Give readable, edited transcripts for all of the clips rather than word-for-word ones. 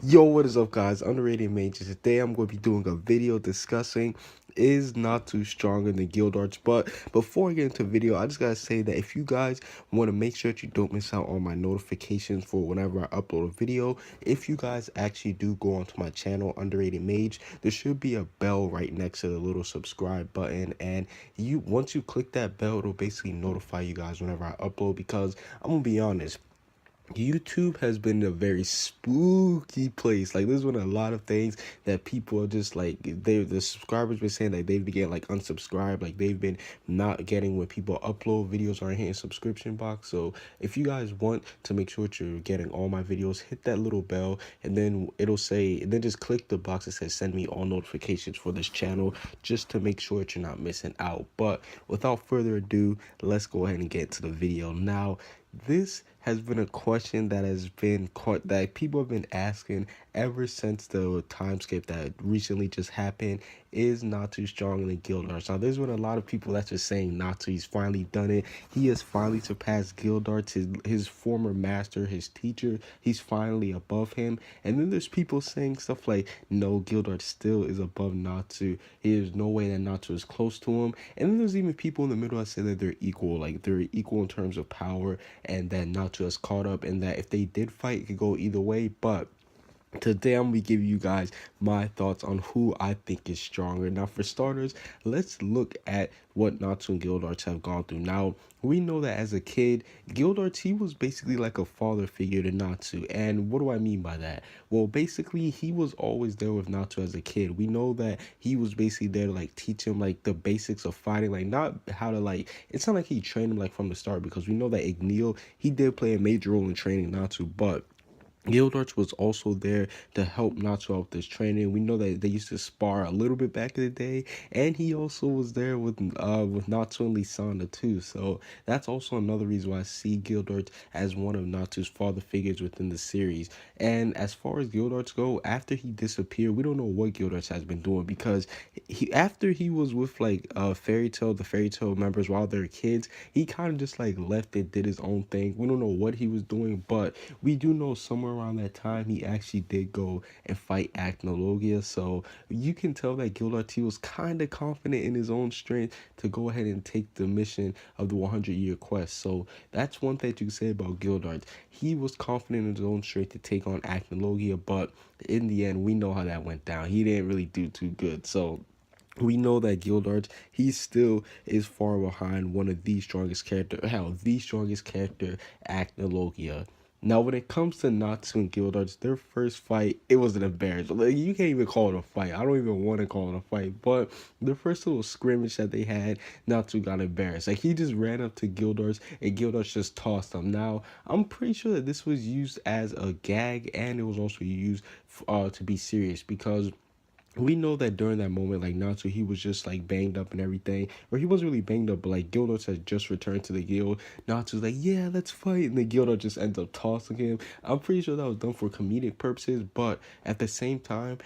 Yo, what is up, guys? Underrated Mages. Today, I'm going to be doing a video discussing Is Natsu Stronger than Gildarts. But before I get into the video, I just gotta say that if you guys want to make sure that you don't miss out on my notifications for whenever I upload a video, if you guys actually do go onto my channel, Underrated Mage, there should be a bell right next to the little subscribe button, and once you click that bell, it'll basically notify you guys whenever I upload. Because I'm gonna be honest, YouTube has been a very spooky place. Like, there's been a lot of things that people are just like, the subscribers been saying that they've been getting like unsubscribed, like they've been not getting when people upload videos or hitting subscription box. So if you guys want to make sure that you're getting all my videos, hit that little bell, and then it'll say, and then just click the box that says send me all notifications for this channel, just to make sure that you're not missing out. But without further ado, let's go ahead and get to the video now. This has been a question that has been caught, that people have been asking ever since the time skip that recently just happened. Is Natsu stronger than Gildarts? Now, there's been a lot of people that's just saying Natsu, he's finally done it. He has finally surpassed Gildarts, his former master, his teacher. He's finally above him. And then there's people saying stuff like, no, Gildarts still is above Natsu. There's no way that Natsu is close to him. And then there's even people in the middle that say that they're equal, like they're equal in terms of power, and that Natsu has caught up, and that if they did fight, it could go either way. But today I'm gonna give you guys my thoughts on who I think is stronger. Now, for starters, let's look at what Natsu and Gildarts have gone through. Now, we know that as a kid, Gildarts, he was basically like a father figure to Natsu. And what do I mean by that? Well, basically, he was always there with Natsu as a kid. We know that he was basically there to like teach him like the basics of fighting, like not how to like, it's not like he trained him like from the start, because we know that Igneel, he did play a major role in training Natsu, but Gildarts was also there to help Natsu out with this training. We know that they used to spar a little bit back in the day, and he also was there with Natsu and Lisanda too. So that's also another reason why I see Gildarts as one of Natsu's father figures within the series. And as far as Gildarts go, after he disappeared, we don't know what Gildarts has been doing, because after he was with like the Fairy Tail members while they're kids, he kind of just like left and did his own thing. We don't know what he was doing, but we do know somewhere around that time he actually did go and fight Acnologia. So you can tell that Gildarts, he was kind of confident in his own strength to go ahead and take the mission of the 100-year quest. So that's one thing you can say about Gildarts. He was confident in his own strength to take on Acnologia, but in the end, we know how that went down. He didn't really do too good. So we know that Gildarts, he still is far behind one of the strongest character, hell, the strongest character, Acnologia. Now, when it comes to Natsu and Gildarts, their first fight, it was an embarrassment. Like, you can't even call it a fight. I don't even want to call it a fight. But the first little scrimmage that they had, Natsu got embarrassed. Like, he just ran up to Gildarts, and Gildarts just tossed him. Now, I'm pretty sure that this was used as a gag, and it was also used to be serious, because we know that during that moment, like Natsu, he was just like banged up and everything, or he wasn't really banged up, but like Gildarts had just returned to the guild. Natsu's like, yeah, let's fight, and the Gildarts just ends up tossing him. I'm pretty sure that was done for comedic purposes, but at the same time,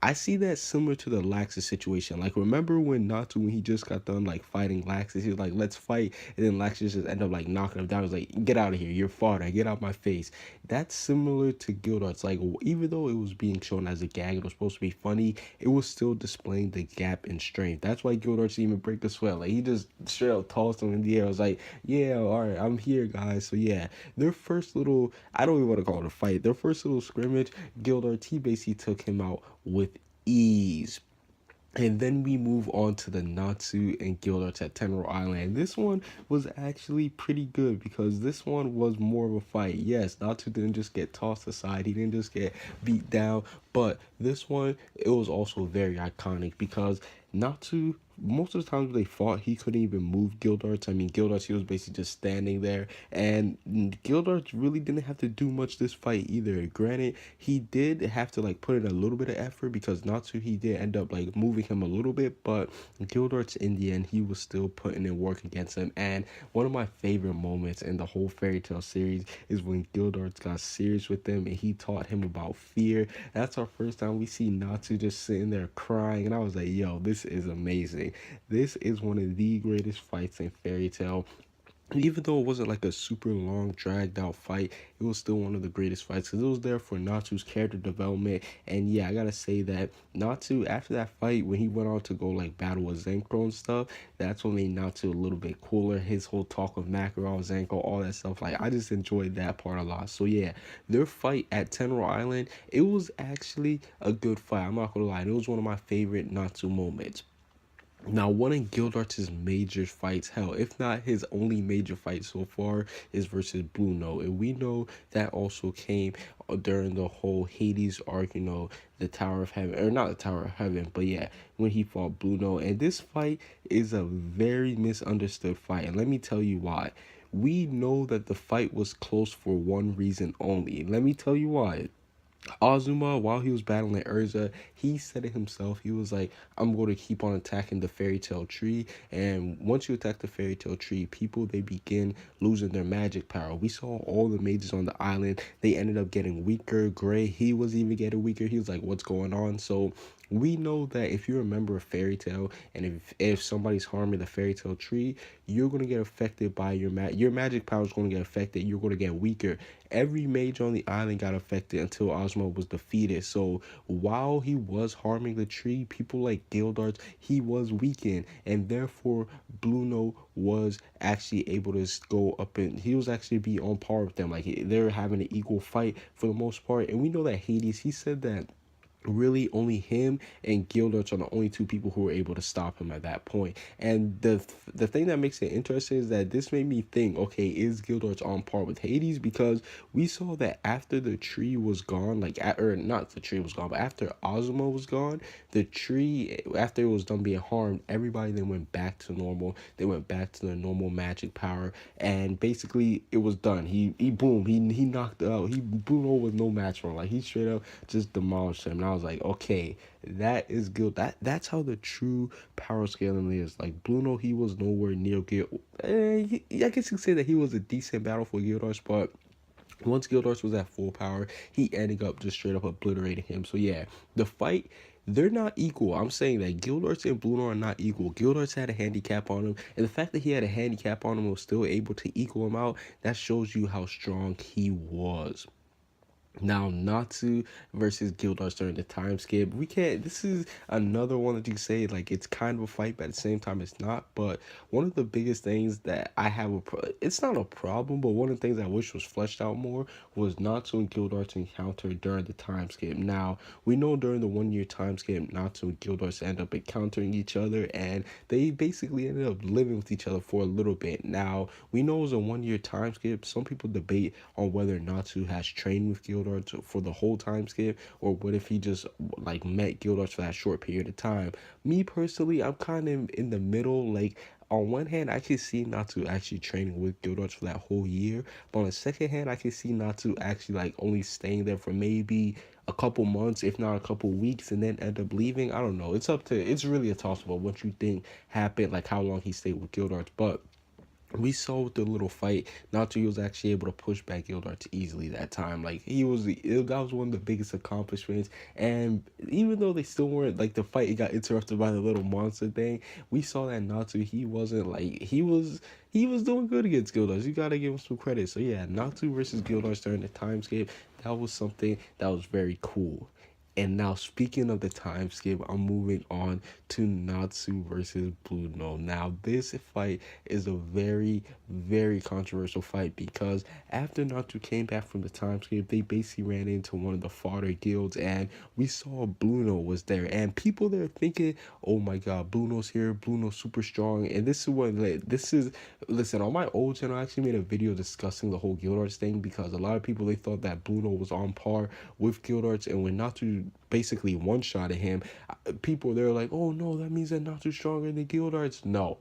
I see that similar to the Laxus situation. Like, remember when Natsu, when he just got done like fighting Laxus, he was like, let's fight, and then Laxus just ended up like knocking him down. He was like, get out of here, you're fodder, get out my face. That's similar to Gildarts. Like, even though it was being shown as a gag, it was supposed to be funny, it was still displaying the gap in strength. That's why Gildarts didn't even break a sweat. Like, he just straight up tossed him in the air. I was like, yeah, all right, I'm here, guys. So yeah, their first little, I don't even want to call it a fight, their first little scrimmage, Gildarts, he basically took him out with ease. And then we move on to the Natsu and Gildarts at Tenro Island. This one was actually pretty good, because this one was more of a fight. Yes, Natsu didn't just get tossed aside. He didn't just get beat down. But this one, it was also very iconic, because Natsu, most of the times they fought, he couldn't even move Gildarts. I mean, Gildarts, he was basically just standing there. And Gildarts really didn't have to do much this fight either. Granted, he did have to like put in a little bit of effort, because Natsu, he did end up like moving him a little bit, but Gildarts in the end, he was still putting in work against him. And one of my favorite moments in the whole Fairy Tail series is when Gildarts got serious with him and he taught him about fear. That's our first time we see Natsu just sitting there crying, and I was like, yo, this is amazing. This is one of the greatest fights in Fairy Tail. even though it wasn't like a super long dragged out fight, it was still one of the greatest fights because it was there for Natsu's character development. And yeah, I gotta say that Natsu, after that fight, when he went on to go like battle with Zenko and stuff, that's what made Natsu a little bit cooler. His whole talk of Makarov, Zenko, all that stuff, like I just enjoyed that part a lot. So yeah, their fight at Tenro Island, it was actually a good fight, I'm not gonna lie. It was one of my favorite Natsu moments. Now, one of Gildarts' major fights, hell, if not his only major fight so far, is versus Blue Note. And we know that also came during the whole Hades arc, the Tower of Heaven, or not the Tower of Heaven, but yeah, when he fought Blue Note. And this fight is a very misunderstood fight. And let me tell you why. We know that the fight was close for one reason only. Let me tell you why. Azuma, while he was battling Urza, he said it himself. He was like, I'm going to keep on attacking the fairy tale tree. And once you attack the fairy tale tree, people, they begin losing their magic power. We saw all the mages on the island. They ended up getting weaker. Gray, he was even getting weaker. He was like, what's going on? So we know that if you're a member of fairy tale, and if somebody's harming the fairy tale tree, you're going to get affected by your magic power is going to get affected. You're going to get weaker. Every mage on the island got affected until Ozma was defeated. So while he was harming the tree, people like Gildarts, he was weakened, and therefore Blue Note was actually able to go up, and he was actually be on par with them. Like they're having an equal fight for the most part. And we know that Hades, he said that really only him and Gildarts are the only two people who were able to stop him at that point. And the thing that makes it interesting is that this made me think, okay, is Gildarts on par with Hades? Because we saw that after the tree was gone, or not the tree was gone, but after Ozma was gone, the tree, after it was done being harmed, everybody then went back to normal. They went back to their normal magic power, and basically it was done. He boom, he knocked out. He Bruno was no match for him. Like he straight up just demolished him. And I was like, okay, that is good. That's how the true power scaling is. Like Bruno, he was nowhere near Gil. I guess you could say that he was a decent battle for Gildarts, but once Gildarts was at full power, he ended up just straight up obliterating him. So yeah, the fight, they're not equal. I'm saying that Gildarts and Bruno are not equal. Gildarts had a handicap on him, and the fact that he had a handicap on him and was still able to equal him out, that shows you how strong he was. Now, Natsu versus Gildarts during the time skip. We can't. This is another one that you say like it's kind of a fight, but at the same time it's not. But one of the biggest things that I have it's not a problem, but one of the things I wish was fleshed out more was Natsu and Gildarts encounter during the time skip. Now we know during the 1 year time skip, Natsu and Gildarts end up encountering each other, and they basically ended up living with each other for a little bit. Now we know it was a 1 year time skip. Some people debate on whether Natsu has trained with Gildarts for the whole time skip, or what if he just like met Gildarts for that short period of time. Me personally, I'm kind of in the middle. Like on one hand, I can see Natsu actually training with Gildarts for that whole year, but on the second hand, I can see Natsu actually like only staying there for maybe a couple months, if not a couple weeks, and then end up leaving. I don't know. It's really a toss up what you think happened, like how long he stayed with Gildarts, but we saw with the little fight, Naruto was actually able to push back Gildarts easily that time. Like that was one of the biggest accomplishments. And even though they still weren't like the fight, it got interrupted by the little monster thing. We saw that Naruto, he wasn't like he was doing good against Gildarts. You gotta give him some credit. So yeah, Naruto versus Gildarts during the time skip, that was something that was very cool. And now, speaking of the time skip, I'm moving on to Natsu versus Blue Note. Now, this fight is a very, very controversial fight because after Natsu came back from the time skip, they basically ran into one of the fodder guilds, and we saw Blue Note was there. And people there thinking, oh my god, Blue Note's here, Blue Note's super strong. And listen, on my old channel, I actually made a video discussing the whole Gildarts thing because a lot of people, they thought that Blue Note was on par with Gildarts, and when Natsu basically one-shotted him, people they're like, oh no, that means that Natsu's stronger than Gildarts. No.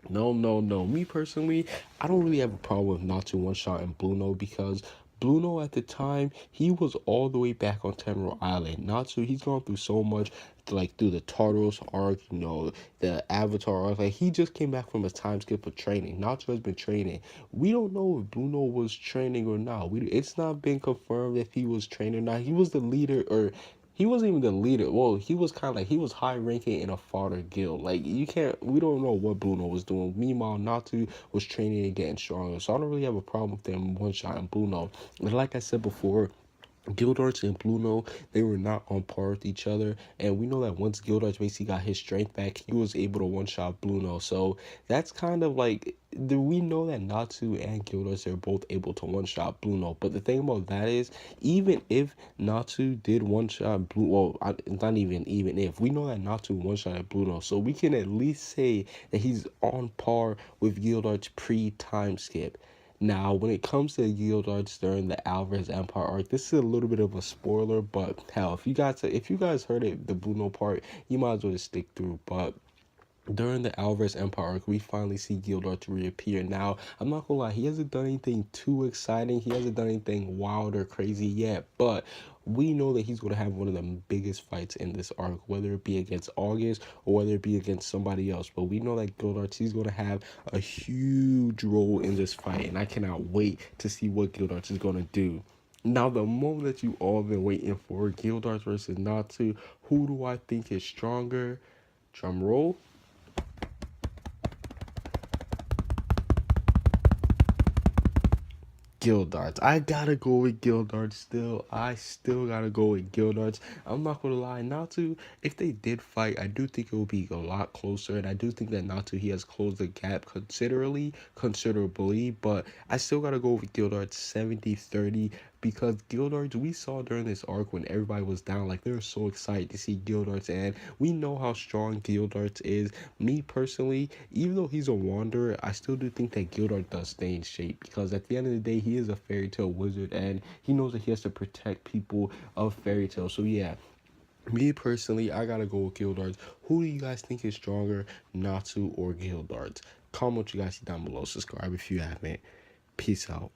No, no, no. Me personally, I don't really have a problem with Natsu one-shot and Blue Note because Blue Note at the time, he was all the way back on Temuro Island. Natsu, he's gone through so much, like through the Tartarus arc, the Avatar arc. Like he just came back from a time skip of training. Natsu has been training. We don't know if Blue Note was training or not. It's not been confirmed if he was training or not. He was the leader, or he wasn't even the leader. Well, he was kind of like, he was high ranking in a fodder guild. Like, you can't, we don't know what Bruno was doing. Meanwhile, Natsu was training and getting stronger. So I don't really have a problem with them one shot and Bruno. And like I said before, Gildarts and Bruno, they were not on par with each other, and we know that once Gildarts basically got his strength back, he was able to one-shot Bruno. So that's kind of like, we know that Natsu and Gildarts are both able to one-shot Bruno. But the thing about that is, even if Natsu did one-shot Bruno, well, not even if, we know that Natsu one-shotted Bruno, so we can at least say that he's on par with Gildarts pre-time skip. Now, when it comes to Gildarts during the Alvarez Empire arc, this is a little bit of a spoiler, but hell, if you guys heard it, the Bruno part, you might as well just stick through. But during the Alvarez Empire arc, we finally see Gildarts reappear. Now, I'm not gonna lie, he hasn't done anything too exciting. He hasn't done anything wild or crazy yet, but we know that he's gonna have one of the biggest fights in this arc, whether it be against August or whether it be against somebody else. But we know that Gildarts, he's gonna have a huge role in this fight, and I cannot wait to see what Gildarts is gonna do. Now, the moment that you all been waiting for, Gildarts versus Natsu, who do I think is stronger? Drum roll. Gildarts. I gotta go with Gildarts still. I still gotta go with Gildarts. I'm not gonna lie, Natsu, if they did fight, I do think it will be a lot closer. And I do think that Natsu, he has closed the gap considerably. But I still gotta go with Gildarts 70-30. Because Gildarts, we saw during this arc when everybody was down, like they were so excited to see Gildarts, and we know how strong Gildarts is. Me personally, even though he's a wanderer, I still do think that Gildarts does stay in shape, because at the end of the day, he is a fairy tale wizard, and he knows that he has to protect people of fairy tale. So yeah, me personally, I gotta go with Gildarts. Who do you guys think is stronger, Natsu or Gildarts? Comment what you guys see down below. Subscribe if you haven't. Peace out.